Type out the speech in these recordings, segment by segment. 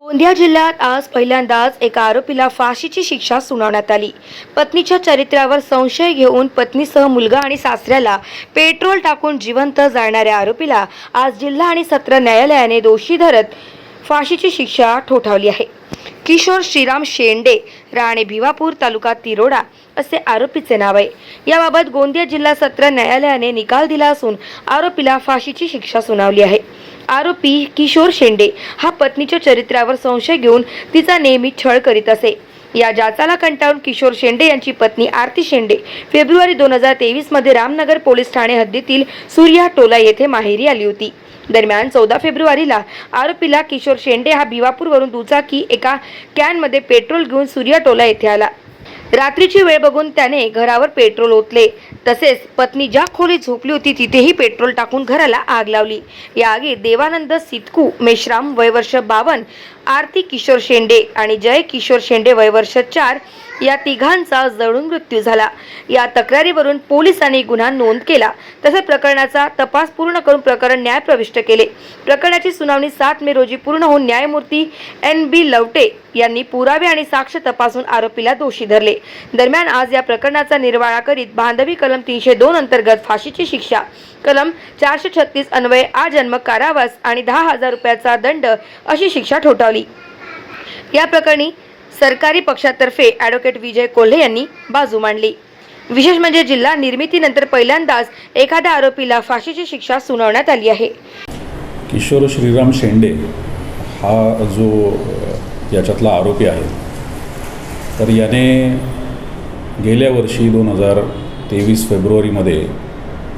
गोंदिया जिल्ह्यात आज पहिल्यांदाच एका आरोपीला फाशीची शिक्षा सुनावण्यात आली। पत्नीच्या चरित्रावर संशय घेऊन पत्नीसह मुलगा आणि सासऱ्याला पेट्रोल टाकून जिवंत जाळणाऱ्या आरोपीला आज जिल्हा आणि सत्र न्यायालयाने दोषी धरत फाशीची शिक्षा ठोठावली आहे। किशोर श्रीराम शेंडे, राणे भिवापूर, तालुका तिरोडा असे आरोपीचे नाव आहे। याबाबत गोंदिया जिल्हा सत्र न्यायालयाने निकाल दिला असून आरोपीला फाशीची शिक्षा सुनावली आहे। आरोपी किशोर शेंडे हा पत्नीच्या चरित्रावर संशय घेऊन तिचा नेहमी छळ करीत असे। या जाचाला कंटाळून किशोर शेंडे यांची पत्नी आरती शेंडे फेब्रुवारी 2023 मध्ये रामनगर पोलीस ठाणे हद्दीतील सूर्या टोला येथे माहेरी आली होती। दरम्यान 14 फेब्रुवारीला आरोपीला किशोर शेंडे हा भिवापूरवरून दुचाकी एका कॅनमध्ये पेट्रोल घेऊन सूर्या टोला येथे आला। रात्रीची वेळ बघून त्याने घरावर पेट्रोल ओतले, तसेच पत्नी ज्या खोलीत झोपली होती तिथेही पेट्रोल टाकून घराला आग लावली। या आगीत देवानंद सितकू मेश्राम वय वर्ष 52, आरती किशोर शेंडे आणि जय किशोर शेंडे वय वर्ष 4 या तिघांचा जळून मृत्यू झाला। या तक्रारीवरून पोलिसांनी गुन्हा नोंद केला, तसेच प्रकरणाचा तपास पूर्ण करून प्रकरण न्यायप्रविष्ट केले। प्रकरणाची सुनावणी 7 मे रोजी पूर्ण होऊन न्यायमूर्ती NB लवटे यांनी पुरावे आणि साक्ष तपासून आरोपीला दोषी धरले। दरम्यान आज या प्रकरणाचा निर्वाळा करीत बांधवी कलम 302 अंतर्गत फाशीची शिक्षा, कलम 436 अन्वये आजन्म कारावास आणि 10,000 रुपयाचा दंड अशी शिक्षा ठोठावली। या प्रकरणी सरकारी पक्षातर्फे ॲडव्होकेट विजय कोल्हे यांनी बाजू मांडली। विशेष म्हणजे जिल्हा निर्मितीनंतर पहिल्यांदाच एखाद्या आरोपीला फाशीची शिक्षा सुनावण्यात आली आहे। किशोर श्रीराम शेंडे हा जो याच्यातला आरोपी आहे, तर याने गेल्या वर्षी 2023 फेब्रुवारीमध्ये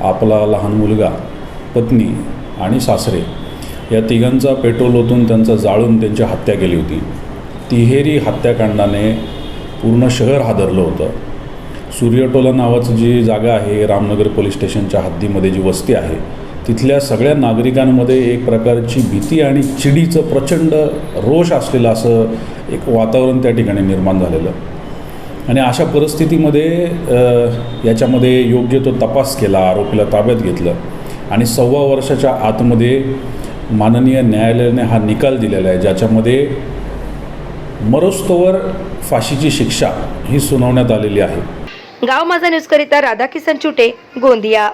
आपला लहान मुलगा, पत्नी आणि सासरे या तिघांचा पेट्रोल ओतून त्यांचा जाळून त्यांची हत्या केली होती। तिहेरी हत्याकांडाने पूर्ण शहर हादरलं होतं। सूर्यटोला नावाची जी जागा आहे, रामनगर पोलीस स्टेशनच्या हद्दीमध्ये जी वस्ती आहे, तिथल्या सगळ्या नागरिकांमध्ये एक प्रकारची भीती आणि चिडीचं प्रचंड रोष असलेलं असं एक वातावरण त्या ठिकाणी निर्माण झालेलं। आणि अशा परिस्थितीमध्ये याच्यामध्ये योग्य तो तपास केला, आरोपीला ताब्यात घेतलं आणि 1.25 वर्षाच्या आतमध्ये माननीय न्यायालयाने हा निकाल दिलेला आहे, ज्याच्यामध्ये मरोस्तवर फाशीची शिक्षा ही सुनावण्यात आलेली आहे। गाव माझा न्यूज करिता राधाकिसन चुटे, गोंदिया।